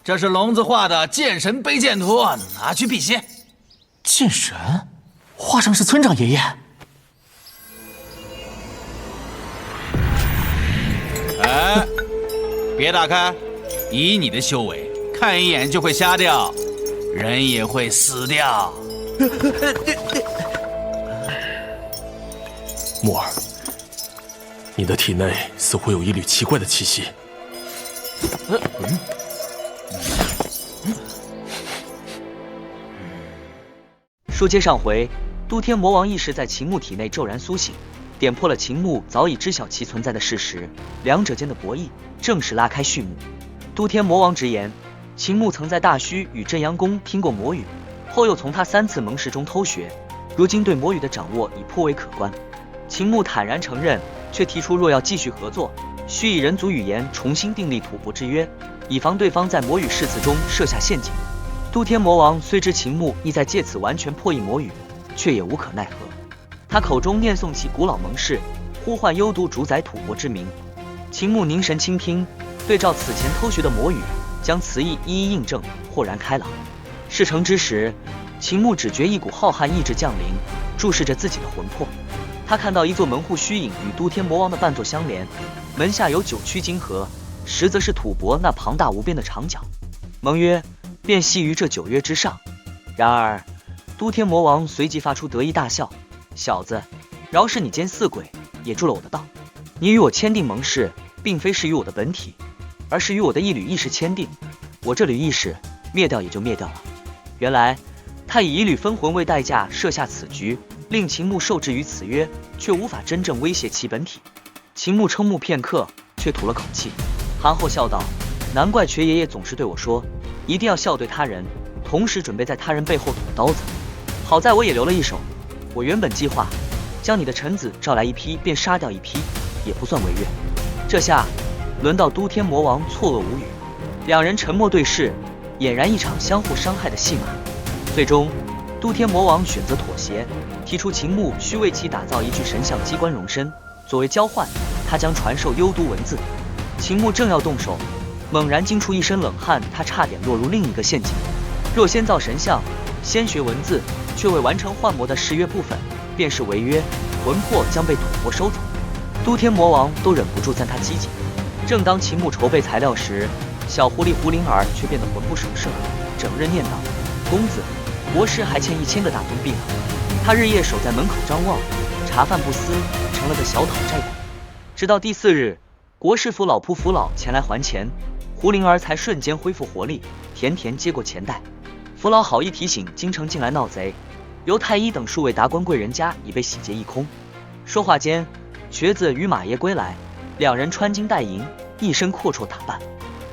这是聋子画的剑神背剑图，拿去辟邪。剑神，画上是村长爷爷。哎，别打开，以你的修为，看一眼就会瞎掉，人也会死掉。木儿，你的体内似乎有一缕奇怪的气息。书接上回，都天魔王意识在秦牧体内骤然苏醒，点破了秦牧早已知晓其存在的事实，两者间的博弈正式拉开序幕。都天魔王直言，秦牧曾在大虚与镇阳宫听过魔语，后又从他3次盟誓中偷学，如今对魔语的掌握已颇为可观。秦牧坦然承认，却提出若要继续合作，需以人族语言重新订立吐蕃之约，以防对方在魔语誓词中设下陷阱。都天魔王虽知秦牧意在借此完全破译魔语，却也无可奈何。他口中念诵起古老盟誓，呼唤幽都主宰吐蕃之名。秦牧凝神倾听，对照此前偷学的魔语，将词义一一印证，豁然开朗。事成之时，秦牧只觉一股浩瀚意志降临，注视着自己的魂魄。他看到一座门户虚影与都天魔王的半座相连，门下有9曲金河，实则是吐蕃那庞大无边的长角。盟约便系于这9约之上。然而都天魔王随即发出得意大笑，小子，饶是你奸四鬼，也助了我的道。你与我签订盟誓，并非是与我的本体，而是与我的一缕意识签订。我这缕意识灭掉也就灭掉了。原来他以一缕分魂为代价设下此局，令秦牧受制于此约，却无法真正威胁其本体。秦牧瞠目片刻，却吐了口气，含厚笑道：难怪瘸爷爷总是对我说，一定要笑对他人，同时准备在他人背后捅刀子。好在我也留了一手，我原本计划将你的臣子召来一批便杀掉一批，也不算违约。这下轮到都天魔王错愕无语，两人沉默对视，俨然一场相互伤害的戏码。最终都天魔王选择妥协，提出秦牧需为其打造一具神像机关容身，作为交换，他将传授幽都文字。秦牧正要动手，猛然惊出一身冷汗，他差点落入另一个陷阱。若先造神像，先学文字，却未完成幻魔的誓约部分，便是违约，魂魄将被吐蕃收走。都天魔王都忍不住赞他机警。正当秦牧筹备材料时，小狐狸胡灵儿却变得魂不守舍，整日念叨：公子，国师还欠1000个大铜币呢。他日夜守在门口张望，茶饭不思，成了个小讨债鬼。直到第4日，国师扶老仆扶老前来还钱，胡灵儿才瞬间恢复活力，甜甜接过钱袋。扶老好意提醒京城近来闹贼，由太医等数位达官贵人家已被洗劫一空。说话间，瘸子与马爷归来，两人穿金戴银，一身阔绰打扮。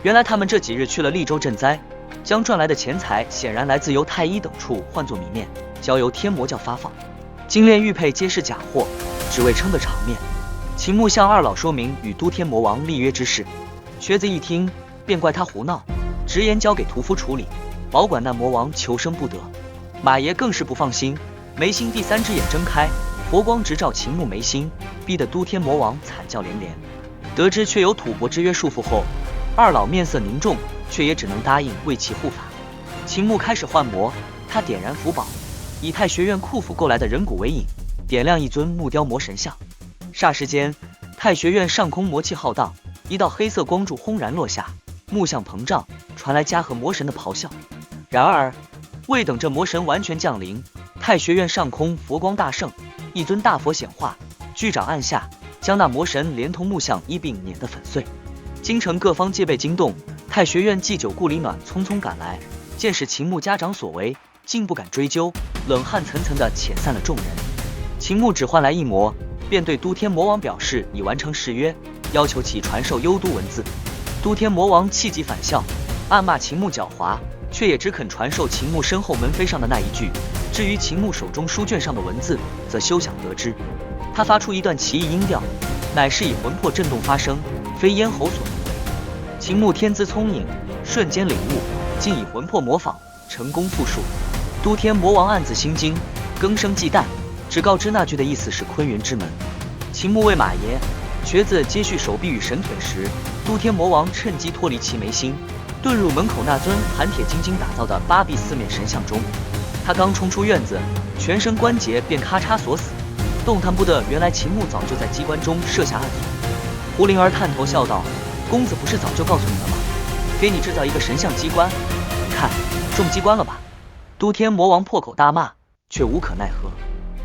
原来他们这几日去了利州赈灾，将赚来的钱财显然来自由太医等处换作米面，交由天魔教发放。金链玉佩皆是假货，只为撑个场面。秦牧向二老说明与都天魔王立约之事，瘸子一听便怪他胡闹，直言交给屠夫处理，保管那魔王求生不得。马爷更是不放心，眉心第3只眼睁开，佛光直照秦牧眉心，逼得都天魔王惨叫连连。得知却有吐蕃之约束缚后，二老面色凝重，却也只能答应为其护法。秦牧开始幻魔，他点燃符宝，以太学院库府购来的人骨为引，点亮一尊木雕魔神像。霎时间，太学院上空魔气浩荡，一道黑色光柱轰然落下，木像膨胀，传来嘉禾魔神的咆哮。然而未等这魔神完全降临，太学院上空佛光大盛，一尊大佛显化，巨掌按下，将那魔神连同木像一并碾得粉碎。京城各方皆被惊动，太学院祭酒顾里暖匆匆赶来，见是秦牧家长所为，竟不敢追究，冷汗涔涔地遣散了众人。秦牧只换来一魔，便对都天魔王表示已完成誓约，要求其传授幽都文字。都天魔王气急反笑，暗骂秦牧狡猾，却也只肯传授秦牧身后门扉上的那一句。至于秦牧手中书卷上的文字，则休想得知。他发出一段奇异音调，乃是以魂魄震动发声，非咽喉所能为。秦牧天资聪颖，瞬间领悟，竟以魂魄模仿，成功复述。都天魔王暗自心惊，更生忌惮，只告知那句的意思是昆云之门。秦牧为马爷瘸子接续手臂与神腿时，都天魔王趁机脱离其眉心，遁入门口那尊含铁金晶打造的8臂四面神像中。他刚冲出院子，全身关节便咔嚓锁死，动弹不得。原来秦牧早就在机关中设下暗锁。胡灵儿探头笑道：“公子不是早就告诉你了吗？给你制造一个神像机关，你看中机关了吧？”都天魔王破口大骂，却无可奈何。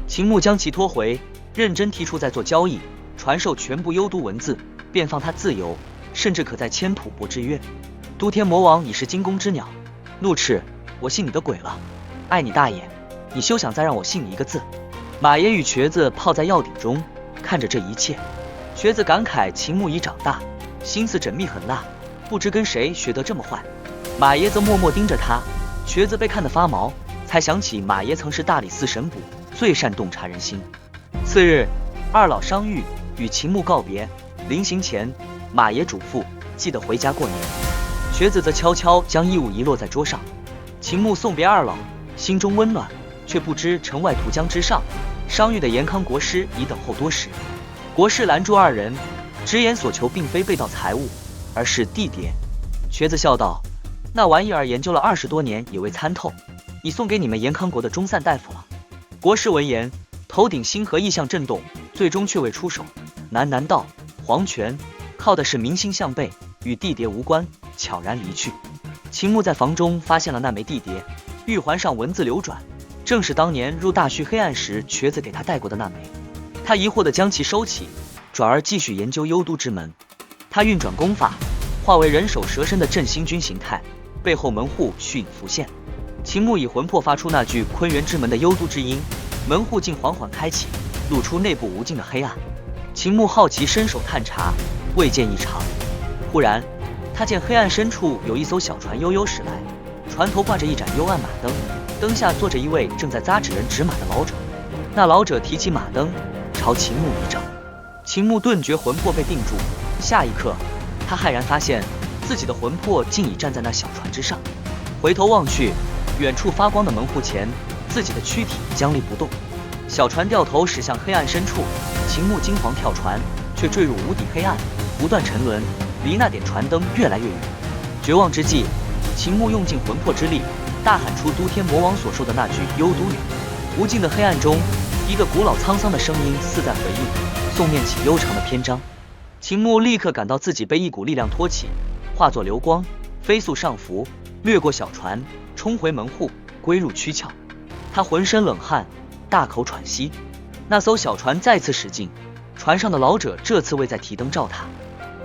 秦牧将其拖回，认真提出再做交易，传授全部幽都文字，便放他自由，甚至可在千浦泊之约。都天魔王已是惊弓之鸟，怒斥：“我信你的鬼了！爱你大爷！你休想再让我信你一个字！”马爷与瘸子泡在药鼎中，看着这一切。瘸子感慨秦牧已长大，心思缜密狠辣，不知跟谁学得这么坏。马爷则默默盯着他，瘸子被看得发毛，才想起马爷曾是大理寺神捕，最善洞察人心。次日，二老相遇，与秦牧告别。临行前，马爷嘱咐记得回家过年。瘸子则悄悄将衣物遗落在桌上。秦牧送别二老，心中温暖，却不知城外图江之上，商议的延康国师已等候多时。国师拦住二人，直言所求并非被盗财物，而是地碟。瘸子笑道：“那玩意儿研究了20多年也未参透，你送给你们延康国的中散大夫了。”国师闻言，头顶星河异象震动，最终却未出手，喃喃道：“黄泉靠的是明星象背，与地碟无关，悄然离去。”秦牧在房中发现了那枚地碟，玉环上文字流转，正是当年入大虚黑暗时瘸子给他带过的那枚。他疑惑地将其收起，转而继续研究幽都之门。他运转功法，化为人首蛇身的振兴军形态，背后门户虚影浮现。秦牧以魂魄发出那句坤元之门的幽都之音，门户竟缓缓开启，露出内部无尽的黑暗。秦牧好奇伸手探查，未见异常。忽然他见黑暗深处有一艘小船悠悠驶来，船头挂着一盏幽暗马灯，灯下坐着一位正在扎纸人指马的老者。那老者提起马灯，朝秦牧一照。秦牧顿觉魂魄被定住，下一刻他骇然发现自己的魂魄竟已站在那小船之上。回头望去，远处发光的门户前，自己的躯体僵立不动。小船掉头驶向黑暗深处，秦牧惊慌跳船，却坠入无底黑暗，不断沉沦，离那点船灯越来越远。绝望之际，秦牧用尽魂魄之力，大喊出都天魔王所说的那句幽都语。无尽的黑暗中，一个古老沧桑的声音似在回应，诵念起悠长的篇章。秦牧立刻感到自己被一股力量托起，化作流光，飞速上浮，掠过小船，冲回门户，归入躯壳。他浑身冷汗，大口喘息。那艘小船再次驶进，船上的老者这次未再提灯照他，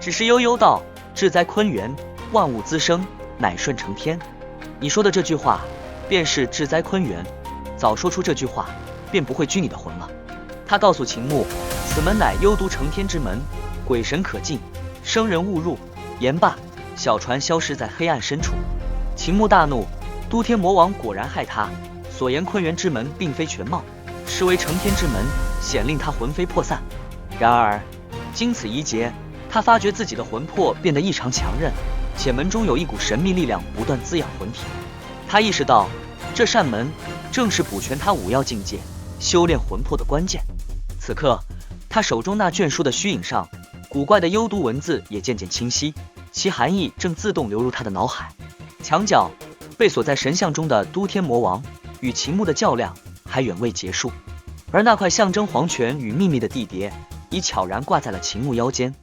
只是悠悠道：“志哉坤元，万物滋生，乃顺承天。”你说的这句话，便是志哉坤元。早说出这句话，便不会拘你的魂了。他告诉秦牧，此门乃幽都承天之门，鬼神可进，生人勿入。言罢，小船消失在黑暗深处。秦牧大怒，都天魔王果然害他，所言坤元之门并非全貌，实为承天之门，显令他魂飞魄散。然而经此一劫，他发觉自己的魂魄变得异常强韧，且门中有一股神秘力量不断滋养魂体。他意识到，这扇门正是补全他武耀境界、修炼魂魄的关键。此刻，他手中那卷书的虚影上，古怪的幽都文字也渐渐清晰，其含义正自动流入他的脑海。墙角被锁在神像中的都天魔王与秦牧的较量还远未结束，而那块象征黄泉与秘密的地碟已悄然挂在了秦牧腰间。